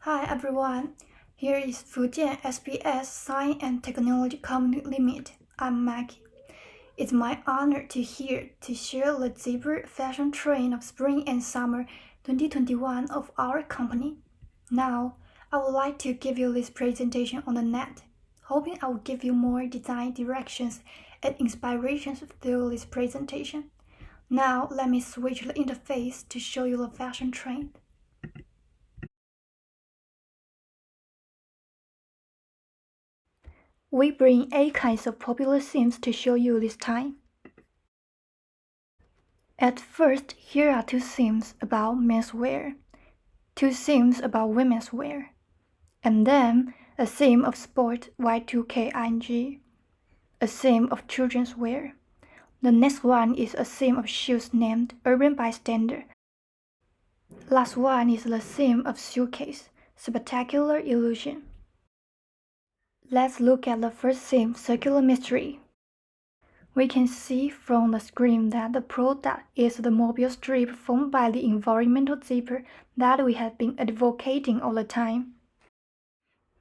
Hi everyone, here is Fujian SBS Science and Technology Company Limited. I'm Maggie. It's my honor to share the zebra fashion trend of spring and summer 2021 of our company. Now, I would like to give you this presentation on the net, hoping I will give you more design directions and inspirations through this presentation. Now, let me switch the interface to show you the fashion trend. We bring 8 kinds of popular themes to show you this time. At first, here are 2 themes about menswear, 2 themes about women's wear, and then a theme of sport Y2K-ing, a theme of children's wear. The next one is a theme of shoes named Urban Bystander. Last one is the theme of suitcase, Spectacular Illusion. Let's look at the first theme, Circular Mystery. We can see from the screen that the product is the mobile strip formed by the environmental zipper that we have been advocating all the time.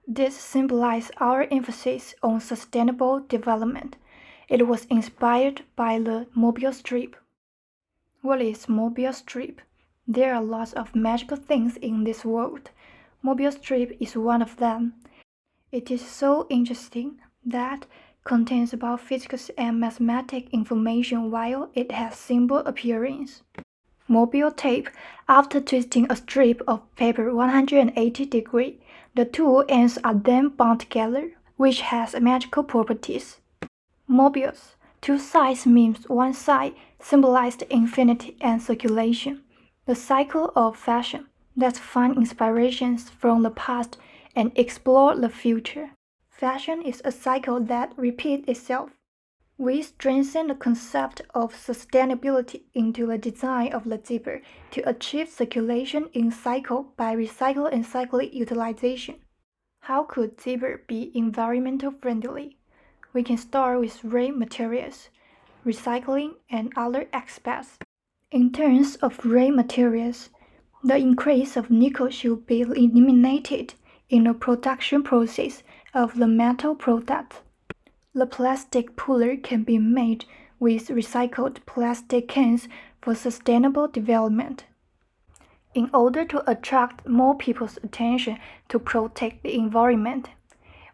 This symbolizes our emphasis on sustainable development. It was inspired by the mobile strip. What is mobile strip? There are lots of magical things in this world. Mobile strip is one of them. It is so interesting that contains about physics and mathematical information while it has simple appearance. Mobile tape. After twisting a strip of paper 180 degrees, the two ends are then bound together, which has magical properties. Mobiles. 2 sides means one side symbolized infinity and circulation. The cycle of fashion. Let's find inspirations from the past and explore the future. Fashion is a cycle that repeats itself. We strengthen the concept of sustainability into the design of the zipper to achieve circulation in cycle by recycle and cyclic utilization. How could zipper be environmental friendly? We can start with raw materials, recycling, and other aspects. In terms of raw materials, the increase of nickel should be eliminated in the production process of the metal product. The plastic puller can be made with recycled plastic cans for sustainable development. In order to attract more people's attention to protect the environment,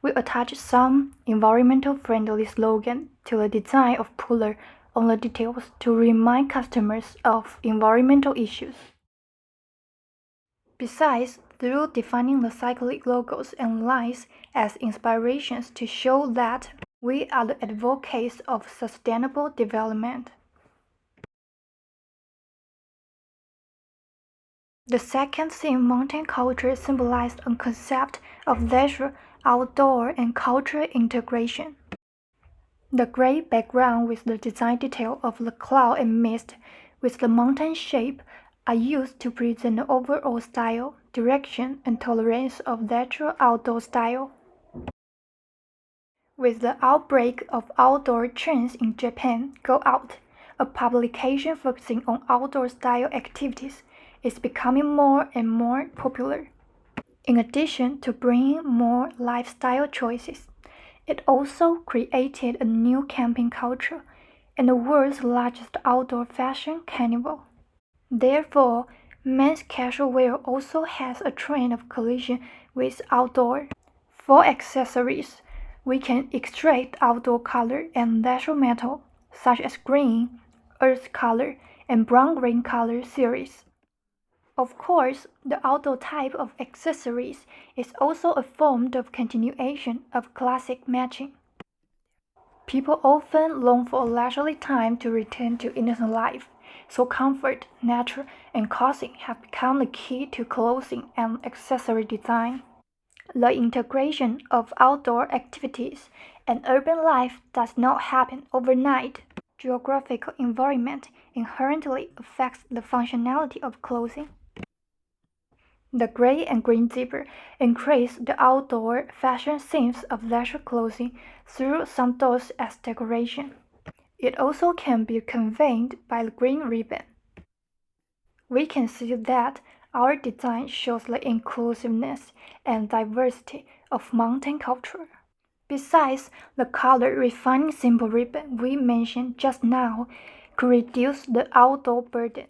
we attach some environmental-friendly slogan to the design of puller on the details to remind customers of environmental issues. Besides, through defining the cyclic logos and lines as inspirations to show that we are the advocates of sustainable development. The second theme, mountain culture, symbolized a concept of leisure, outdoor, and cultural integration. The gray background with the design detail of the cloud and mist with the mountain shape are used to present the overall style, direction, and tolerance of natural outdoor style. With the outbreak of outdoor trends in Japan, Go Out, a publication focusing on outdoor style activities, is becoming more and more popular. In addition to bringing more lifestyle choices, it also created a new camping culture and the world's largest outdoor fashion carnival. Therefore, men's casual wear also has a trend of collision with outdoor. For accessories, we can extract outdoor color and natural metal, such as green, earth color, and brown-green color series. Of course, the outdoor type of accessories is also a form of continuation of classic matching. People often long for a leisurely time to return to innocent life, so comfort, nature, and cozy have become the key to clothing and accessory design. The integration of outdoor activities and urban life does not happen overnight. Geographical environment inherently affects the functionality of clothing. The gray and green zipper increase the outdoor fashion themes of leisure clothing through some doors as decoration. It also can be conveyed by the green ribbon. We can see that our design shows the inclusiveness and diversity of mountain culture. Besides, the color-refining simple ribbon we mentioned just now could reduce the outdoor burden.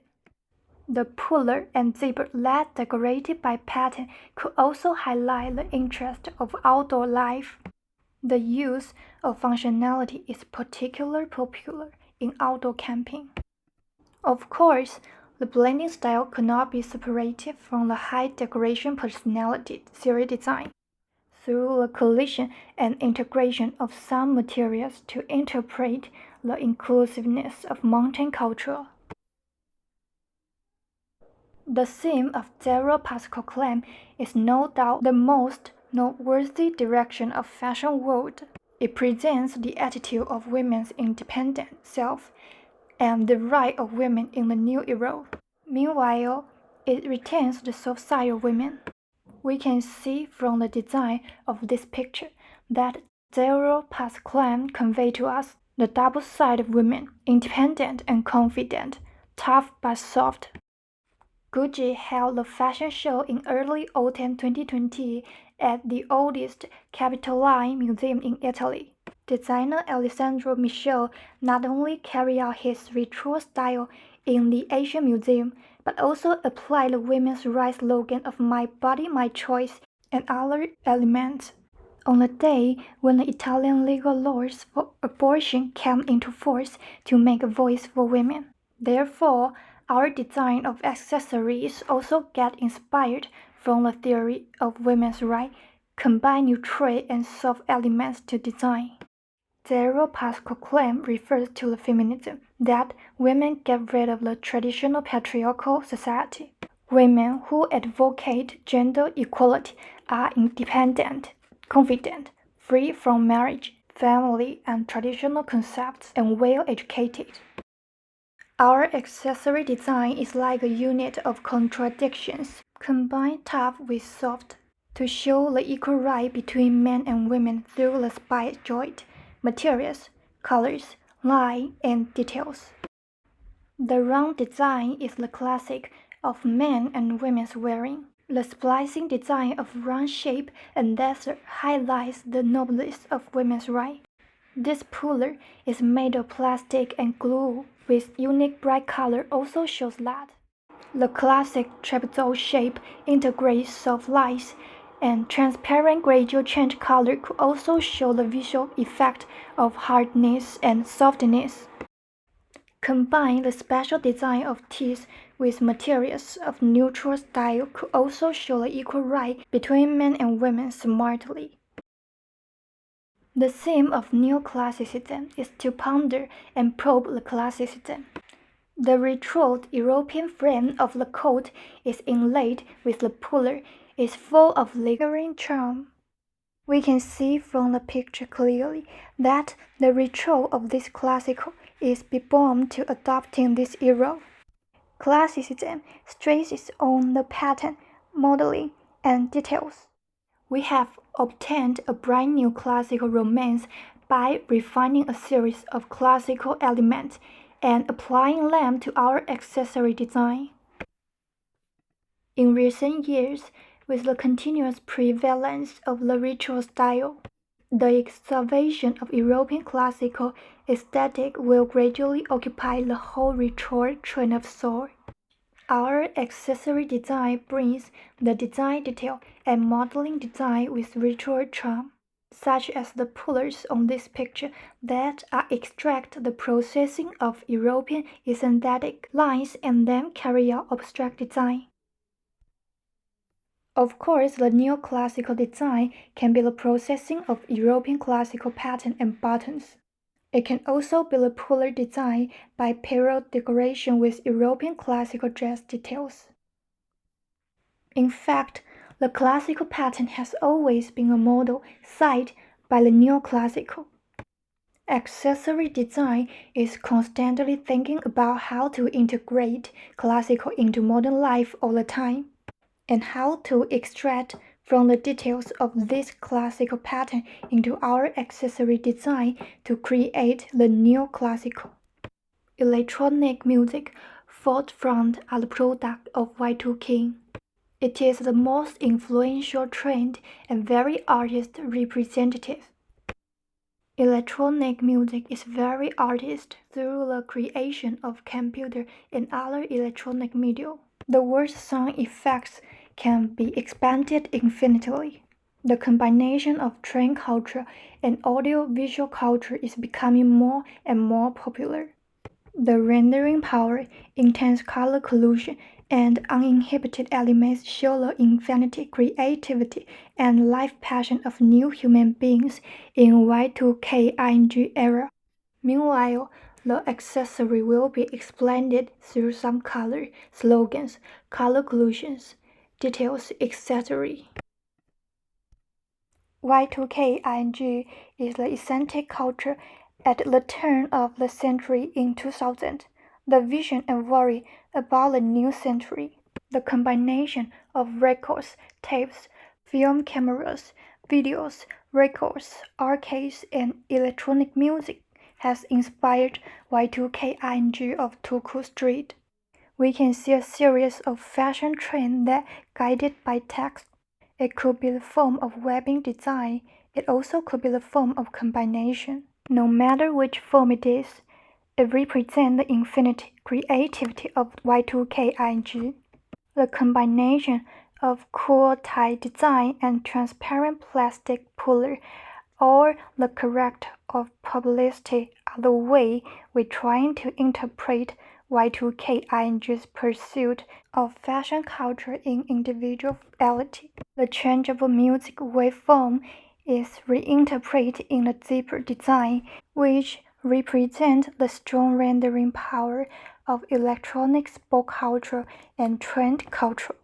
The puller and zipper LED decorated by pattern could also highlight the interest of outdoor life. The use of functionality is particularly popular in outdoor camping. Of course, the blending style could not be separated from the high decoration personality series design. Through the collision and integration of some materials to interpret the inclusiveness of mountain culture. The theme of Zero Particle Climb is no doubt the most noteworthy direction of fashion world. It presents the attitude of women's independent self and the right of women in the new era. Meanwhile, it retains the soft side of women. We can see from the design of this picture that Zero Particle Climb convey to us the double side of women, independent and confident, tough but soft. Gucci held the fashion show in early autumn 2020 at the oldest Capitoline Museum in Italy. Designer Alessandro Michele not only carried out his retro style in the Asian Museum, but also applied the women's rights slogan of "My Body, My Choice" and other elements. On the day when the Italian legal laws for abortion came into force to make a voice for women. Therefore, our design of accessories also get inspired from the theory of women's rights, combine neutral and soft elements to design. Zero Particle Climb refers to the feminism that women get rid of the traditional patriarchal society. Women who advocate gender equality are independent, confident, free from marriage, family, and traditional concepts, and well educated. Our accessory design is like a unit of contradictions, combine tough with soft, to show the equal right between men and women through the spice joint, materials, colors, line, and details. The round design is the classic of men and women's wearing. The splicing design of round shape and desert highlights the nobleness of women's right. This puller is made of plastic and glue with unique bright color also shows that. The classic trapezoid shape integrates soft lights and transparent gradual change color could also show the visual effect of hardness and softness. Combine the special design of teeth with materials of neutral style could also show the equal right between men and women smartly. The theme of neoclassicism is to ponder and probe the classicism. The retroed European frame of the coat is inlaid with the puller, is full of lingering charm. We can see from the picture clearly that the retro of this classical is born to adopting this era. Classicism stresses on the pattern, modeling, and details. We have obtained a brand new classical romance by refining a series of classical elements and applying them to our accessory design. In recent years, with the continuous prevalence of the retro style, the excavation of European classical aesthetic will gradually occupy the whole retro train of thought. Our accessory design brings the design detail and modeling design with retro charm, such as the pullers on this picture that are extract the processing of European aesthetic lines and then carry out abstract design. Of course, the neoclassical design can be the processing of European classical pattern and buttons. It can also be the puller design by parallel decoration with European classical dress details. In fact, the classical pattern has always been a model cited by the neoclassical. Accessory design is constantly thinking about how to integrate classical into modern life all the time, and how to extract from the details of this classical pattern into our accessory design to create the neoclassical. Electronic music forefront are the product of Y2K. It is the most influential trend and very artist representative. Electronic music is very artist through the creation of computer and other electronic media. The word sound effects can be expanded infinitely. The combination of trend culture and audio-visual culture is becoming more and more popular. The rendering power, intense color collusion, and uninhibited elements show the infinite creativity and life passion of new human beings in Y2K era. Meanwhile, the accessory will be explained through some color, slogans, color collusions, details, etc. Y2K is the eccentric culture at the turn of the century in 2000. The vision and worry about the new century. The combination of records, tapes, film cameras, videos, records, arcades, and electronic music has inspired Y2K of Tuku Street. We can see a series of fashion trends that guided by text. It could be the form of webbing design. It also could be the form of combination. No matter which form it is, it represents the infinite creativity of Y2K. The combination of cool tie design and transparent plastic puller or the character of publicity are the way we're trying to interpret Y2K's pursuit of fashion culture in individuality. The changeable music waveform is reinterpreted in the zipper design, which represents the strong rendering power of electronic sport culture and trend culture.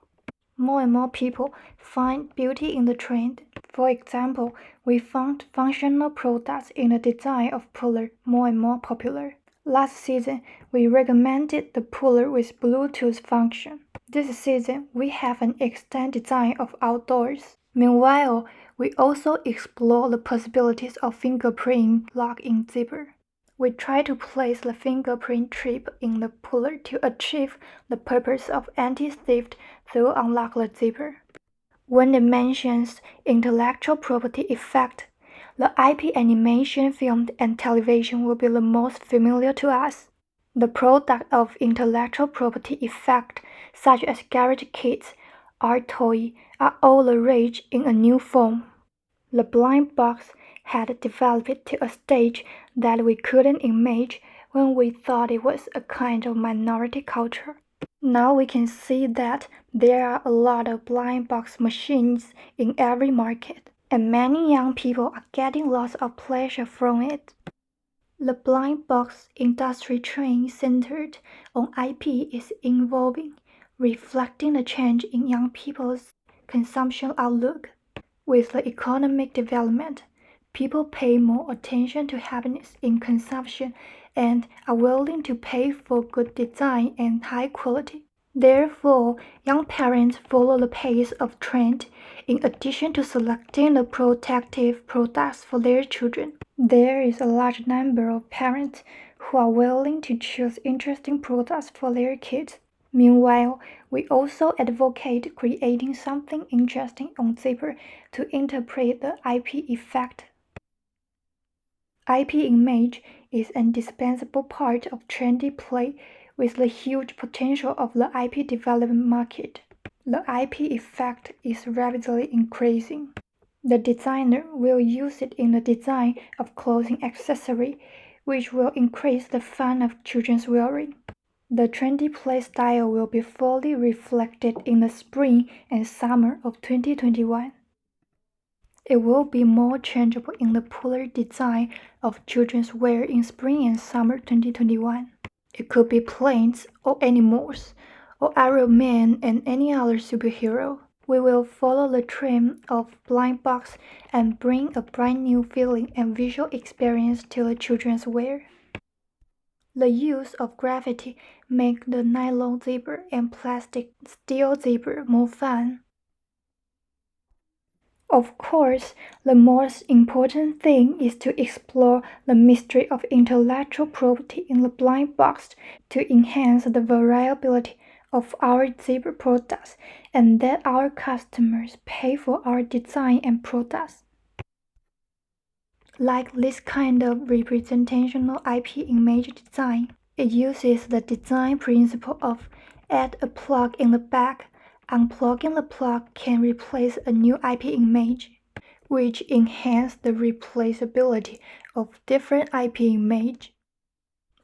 More and more people find beauty in the trend. For example, we found functional products in the design of puller more and more popular. Last season, we recommended the puller with Bluetooth function. This season, we have an extended design of outdoors. Meanwhile, we also explore the possibilities of fingerprint lock-in zipper. We try to place the fingerprint chip in the puller to achieve the purpose of anti-theft through unlock the zipper. When it mentions intellectual property effect, the IP animation, film, and television will be the most familiar to us. The product of intellectual property effect, such as garage kits, art toys, are all the rage in a new form. The blind box had developed to a stage that we couldn't imagine when we thought it was a kind of minority culture. Now we can see that there are a lot of blind box machines in every market, and many young people are getting lots of pleasure from it. The blind box industry trend centered on IP is evolving, reflecting the change in young people's consumption outlook. With the economic development, people pay more attention to happiness in consumption and are willing to pay for good design and high quality. Therefore, young parents follow the pace of trend in addition to selecting the protective products for their children. There is a large number of parents who are willing to choose interesting products for their kids. Meanwhile, we also advocate creating something interesting on zipper to interpret the IP effect. IP image is an indispensable part of trendy play with the huge potential of the IP development market. The IP effect is rapidly increasing. The designer will use it in the design of clothing accessory, which will increase the fun of children's wearing. The trendy play style will be fully reflected in the spring and summer of 2021. It will be more changeable in the puller design of children's wear in spring and summer 2021. It could be planes or animals, or Iron Man and any other superhero. We will follow the trend of blind box and bring a brand new feeling and visual experience to the children's wear. The use of graffiti makes the nylon zipper and plastic steel zipper more fun. Of course, the most important thing is to explore the mystery of intellectual property in the blind box to enhance the variability of our zebra products and that our customers pay for our design and products. Like this kind of representational IP image design, it uses the design principle of add a plug in the back. Unplugging the plug can replace a new IP image, which enhances the replaceability of different IP image.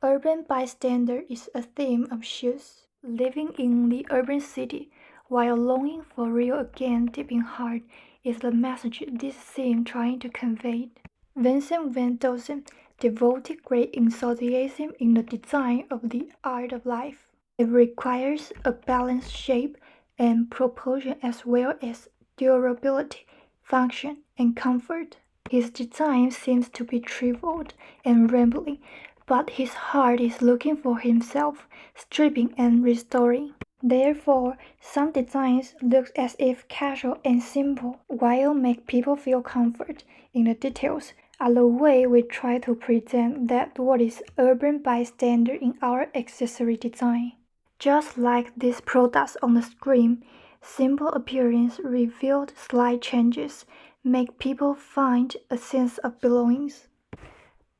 Urban bystander is a theme of shoes, living in the urban city while longing for real again deep in heart is the message this theme trying to convey. Vincent van Dossen devoted great enthusiasm in the design of the art of life. It requires a balanced shape and proportion as well as durability, function, and comfort. His design seems to be trivial and rambling, but his heart is looking for himself, stripping and restoring. Therefore, some designs look as if casual and simple, while make people feel comfort in the details are the way we try to present that what is urban bystander in our accessory design. Just like these products on the screen, simple appearance revealed slight changes make people find a sense of belongings.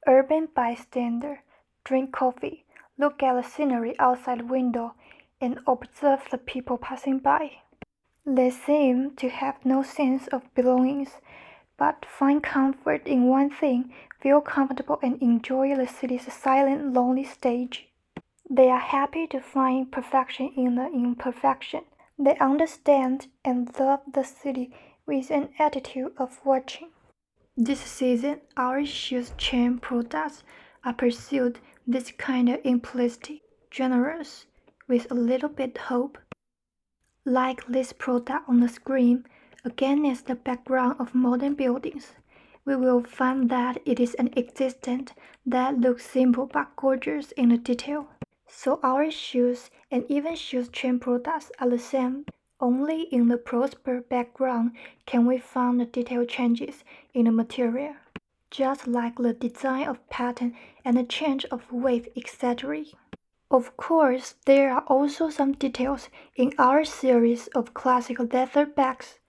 Urban bystander, drink coffee, look at the scenery outside the window, and observe the people passing by. They seem to have no sense of belongings, but find comfort in one thing, feel comfortable and enjoy the city's silent, lonely stage. They are happy to find perfection in the imperfection. They understand and love the city with an attitude of watching. This season, our shoes chain products are pursued this kind of implicity, generous, with a little bit hope. Like this product on the screen, against the background of modern buildings, we will find that it is an existence that looks simple but gorgeous in the detail. So our shoes and even shoes chain products are the same. Only in the prosper background can we find the detail changes in the material, just like the design of pattern and the change of weight, etc. Of course, there are also some details in our series of classic leather bags,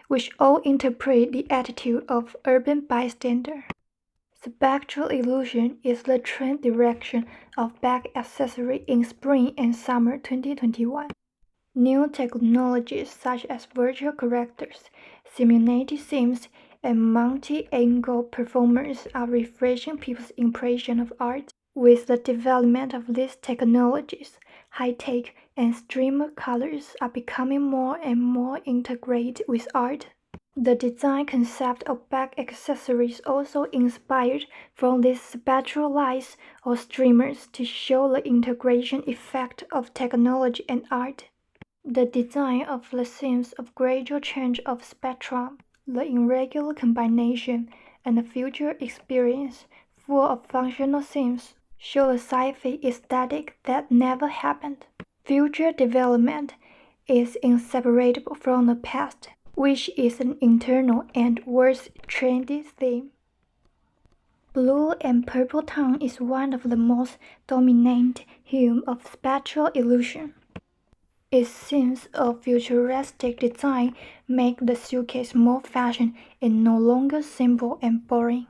which all interpret the attitude of urban bystander. Spectral illusion is the trend direction of bag accessory in spring and summer 2021. New technologies such as virtual characters, simulated themes, and multi-angle performance are refreshing people's impression of art. With the development of these technologies, high-tech and streamer colors are becoming more and more integrated with art. The design concept of bag accessories also inspired from these spectral lights or streamers to show the integration effect of technology and art. The design of the themes of gradual change of spectrum, the irregular combination, and the future experience, full of functional themes, show a sci-fi aesthetic that never happened. Future development is inseparable from the past, which is an internal and worth trendy theme. Blue and purple tone is one of the most dominant hues of spectral illusion. Its sense of futuristic design makes the suitcase more fashion and no longer simple and boring.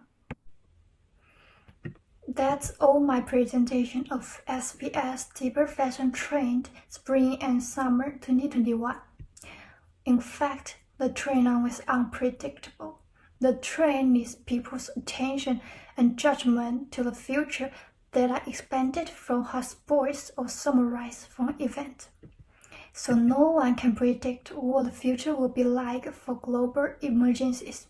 That's all my presentation of SBS Deeper Fashion Trend Spring and Summer 2021. In fact, the trend now is unpredictable. The trend needs people's attention and judgment to the future that are expanded from hotspots or summarized from events. So no one can predict what the future will be like for global emergencies,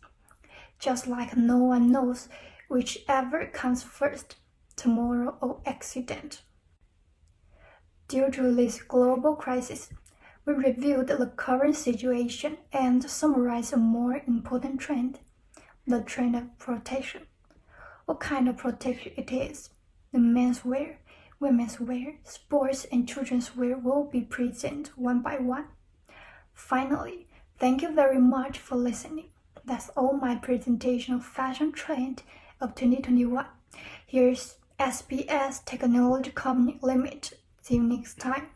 just like no one knows whichever comes first, tomorrow or accident. Due to this global crisis, we reviewed the current situation and summarized a more important trend, the trend of protection. What kind of protection it is, the menswear, women's wear, sports and children's wear will be presented one by one. Finally, thank you very much for listening. That's all my presentation of fashion trend of 2021. Here's SBS Technology Company Limited. See you next time.